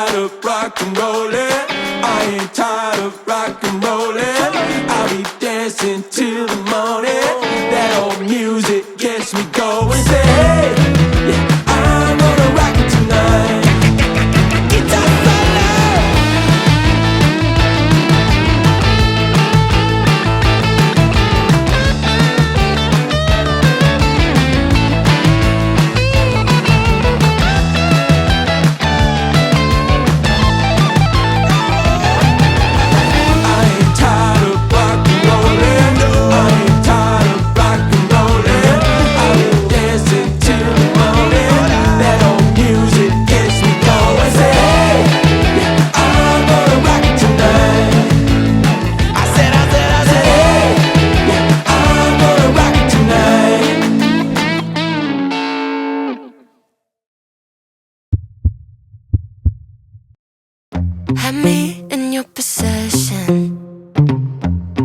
tired of rock and rollin'. I ain't tired of rock and rollin'. I'll be dancing till the morning. That old music gets me going. Say, hey, yeah, I'm gonna rock it tonight. Guitar solo. Had me in your possession,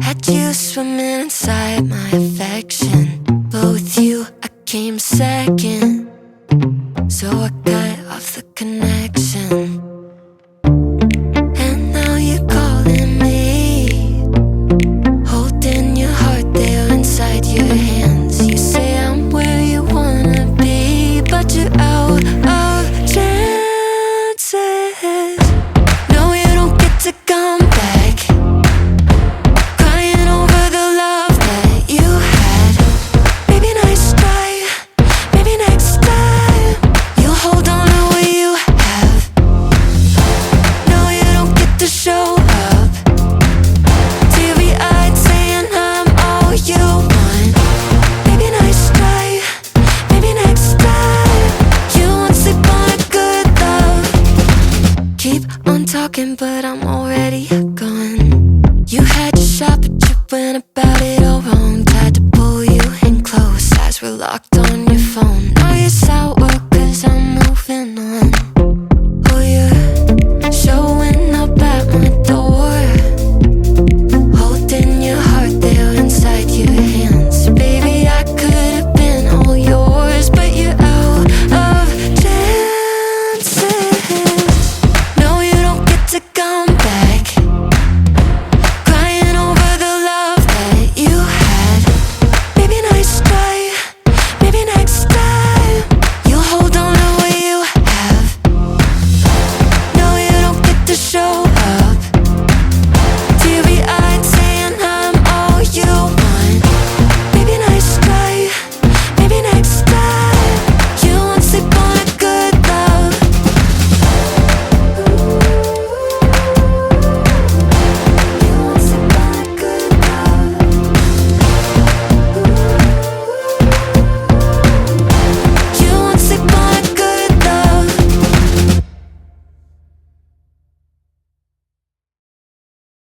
had you swimming inside my affection. But with you I came second, so I cut off the connection. And now you're calling me, holding your heart there inside your hands. You say I'm where you wanna be, but you're out of chances. To come back, crying over the love that you had. Maybe nice try, maybe next time you'll hold on to what you have. No, you don't get to show up, teary-eyed saying I'm all you want. Maybe nice try, maybe next time you won't sleep on a good love. Keep on talking, but I'm already gone. You had your shot, but you went about